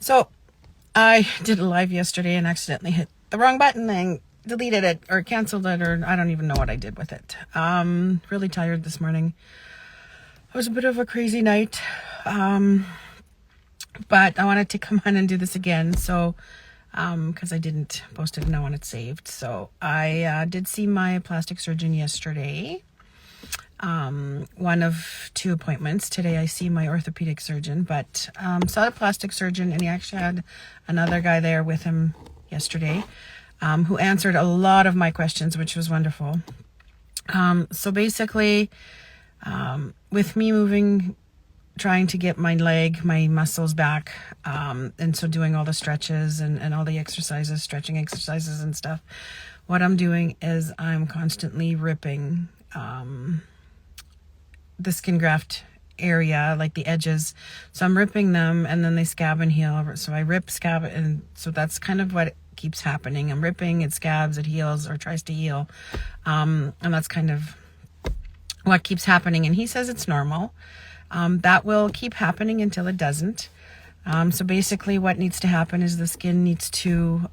So I did a live yesterday and accidentally hit the wrong button and deleted it or canceled it, or I don't even know what I did with it. Really tired this morning. It was a bit of a crazy night. But I wanted to come on and do this again. So, because I didn't post it and I want it saved. So I did see my plastic surgeon yesterday. One of two appointments. Today I see my orthopedic surgeon, but saw a plastic surgeon, and he actually had another guy there with him yesterday, who answered a lot of my questions, which was wonderful. So basically, with me moving, trying to get my leg, my muscles back, and so doing all the stretches and all the exercises, stretching exercises and stuff, what I'm doing is I'm constantly ripping the skin graft area, like the edges. So I'm ripping them, and then they scab and heal. So I rip, scab, and so that's kind of what keeps happening. I'm ripping, it scabs, it heals or tries to heal, and that's kind of what keeps happening. And he says it's normal. That will keep happening until it doesn't. So basically what needs to happen is the skin needs to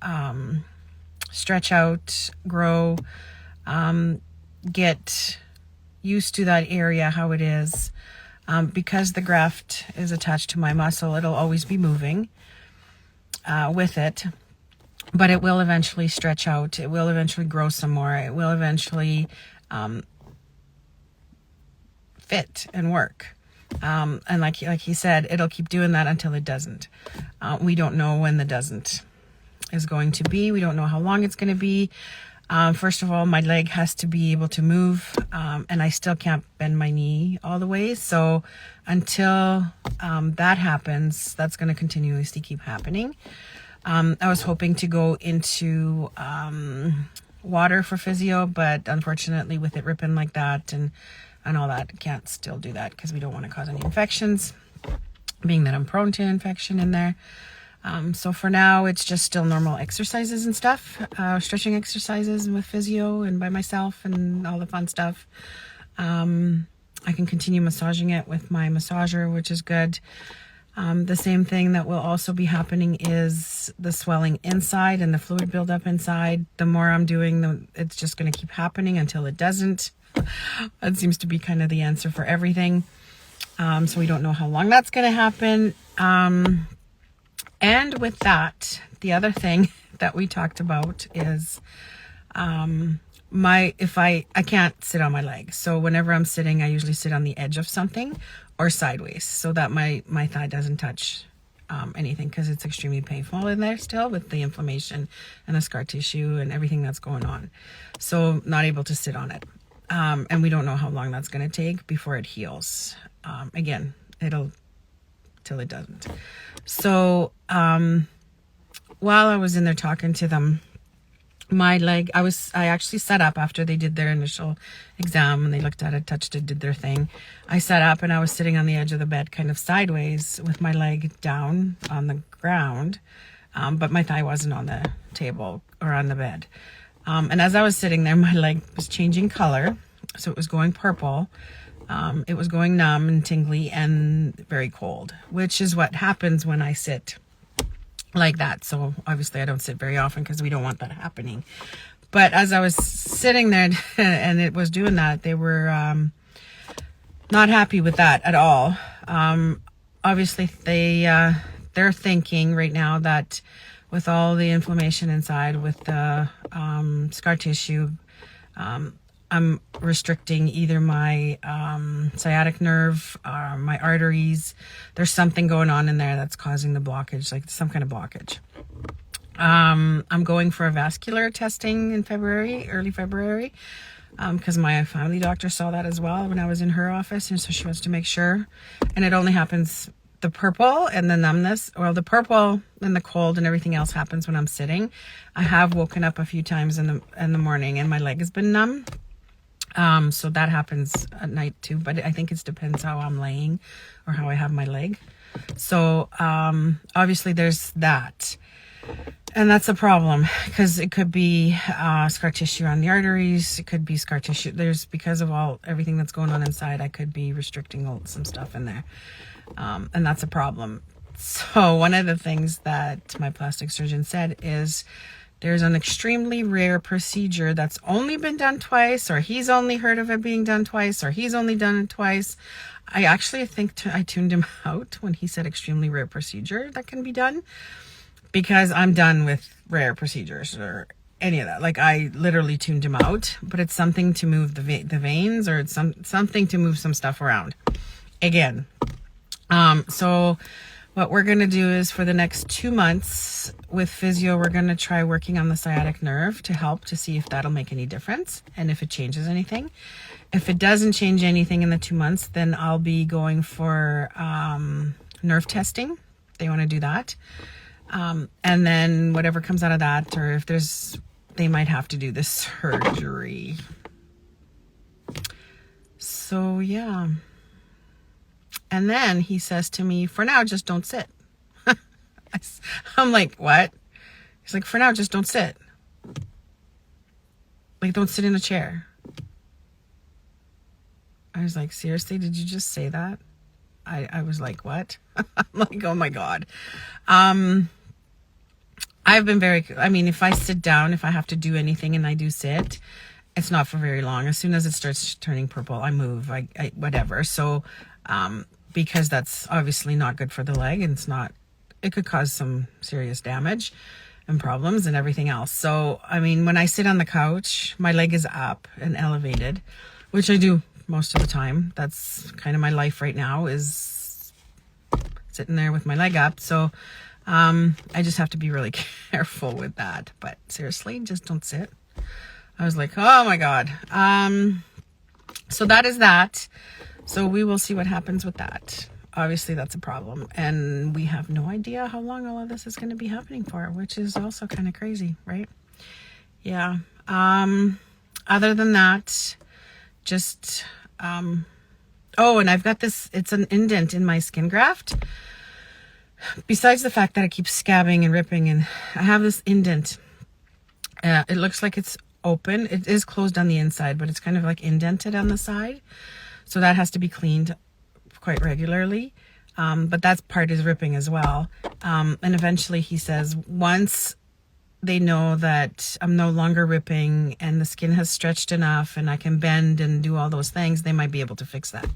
stretch out, grow, get used to that area, how it is. Because the graft is attached to my muscle, it'll always be moving with it. But it will eventually stretch out. It will eventually grow some more. It will eventually fit and work. And like he said, it'll keep doing that until it doesn't. We don't know when the doesn't is going to be. We don't know how long it's going to be. First of all, my leg has to be able to move, and I still can't bend my knee all the way. So until that happens, that's going to continuously keep happening. I was hoping to go into water for physio, but unfortunately with it ripping like that and all that, can't still do that because we don't want to cause any infections, being that I'm prone to infection in there. So for now, it's just still normal exercises and stuff, stretching exercises with physio and by myself and all the fun stuff. I can continue massaging it with my massager, which is good. The same thing that will also be happening is the swelling inside and the fluid buildup inside. The more I'm doing, it's just going to keep happening until it doesn't. That seems to be kind of the answer for everything. So we don't know how long that's going to happen. And with that, the other thing that we talked about is I can't sit on my legs. So whenever I'm sitting, I usually sit on the edge of something or sideways so that my thigh doesn't touch anything, because it's extremely painful in there still with the inflammation and the scar tissue and everything that's going on. So not able to sit on it. And we don't know how long that's going to take before it heals. Again, till it doesn't. So while I was in there talking to them, my leg, I actually sat up after they did their initial exam, and they looked at it, touched it, did their thing. I sat up and I was sitting on the edge of the bed kind of sideways with my leg down on the ground, but my thigh wasn't on the table or on the bed. And as I was sitting there, my leg was changing color. So it was going purple. It was going numb and tingly and very cold, which is what happens when I sit like that. So obviously I don't sit very often because we don't want that happening. But as I was sitting there and it was doing that, they were not happy with that at all. Obviously they're thinking right now that with all the inflammation inside, with the scar tissue, I'm restricting either my sciatic nerve or my arteries. There's something going on in there that's causing the blockage, like some kind of blockage. I'm going for a vascular testing in February, early February, because my family doctor saw that as well when I was in her office, and so she wants to make sure. And it only happens, the purple and the numbness, well, the purple and the cold and everything else happens when I'm sitting. I have woken up a few times in the morning and my leg has been numb. So that happens at night too, but I think it depends how I'm laying or how I have my leg. So, obviously there's that, and that's a problem because it could be, scar tissue on the arteries. It could be scar tissue. Because of everything that's going on inside, I could be restricting some stuff in there. And that's a problem. So one of the things that my plastic surgeon said is there's an extremely rare procedure that's only been done twice, or he's only heard of it being done twice, or he's only done it twice. I actually think I tuned him out when he said extremely rare procedure that can be done, because I'm done with rare procedures or any of that. Like, I literally tuned him out, but it's something to move the veins, or it's something to move some stuff around again. So what we're going to do is, for the next 2 months with physio, we're going to try working on the sciatic nerve to help to see if that'll make any difference and if it changes anything. If it doesn't change anything in the 2 months, then I'll be going for nerve testing. They want to do that. And then whatever comes out of that, or if they might have to do this surgery. So yeah. And then he says to me, for now, just don't sit. I'm like, what? He's like, for now, just don't sit. Like, don't sit in a chair. I was like, seriously, did you just say that? I was like, what? I'm like, oh my God. I've been if I sit down, if I have to do anything and I do sit, it's not for very long. As soon as it starts turning purple, I move, whatever. So, because that's obviously not good for the leg, and it could cause some serious damage and problems and everything else. So, when I sit on the couch, my leg is up and elevated, which I do most of the time. That's kind of my life right now, is sitting there with my leg up. So, I just have to be really careful with that. But seriously, just don't sit. I was like, oh my God. So that is that. So we will see what happens with that. Obviously, that's a problem. And we have no idea how long all of this is going to be happening for, which is also kind of crazy, right? Yeah. Other than that, just... oh, and I've got this, it's an indent in my skin graft. Besides the fact that it keeps scabbing and ripping, and I have this indent. It looks like it's open. It is closed on the inside, but it's kind of like indented on the side. So that has to be cleaned quite regularly. But that part is ripping as well. And eventually, he says, once they know that I'm no longer ripping and the skin has stretched enough and I can bend and do all those things, they might be able to fix that,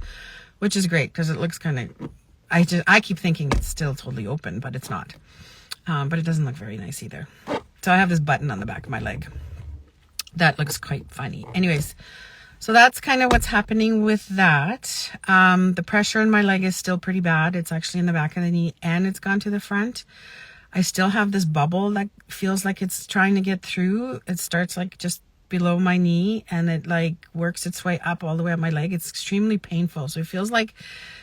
which is great, because it looks kind of, I keep thinking it's still totally open, but it's not. But it doesn't look very nice either. So I have this button on the back of my leg that looks quite funny. Anyways, so that's kind of what's happening with that. The pressure in my leg is still pretty bad. It's actually in the back of the knee and it's gone to the front. I still have this bubble that feels like it's trying to get through. It starts like just below my knee and it like works its way up all the way up my leg. It's extremely painful. So it feels like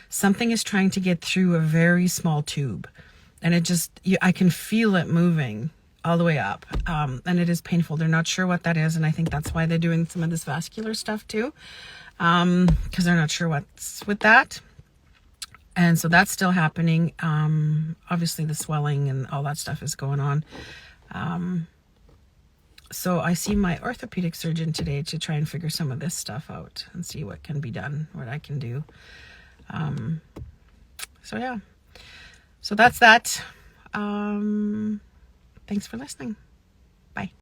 something is trying to get through a very small tube, and it just, I can feel it moving all the way up. And it is painful. They're not sure what that is. And I think that's why they're doing some of this vascular stuff too. Because they're not sure what's with that. And so that's still happening. Obviously the swelling and all that stuff is going on. So I see my orthopedic surgeon today to try and figure some of this stuff out and see what can be done, what I can do. So yeah, so that's that. Thanks for listening. Bye.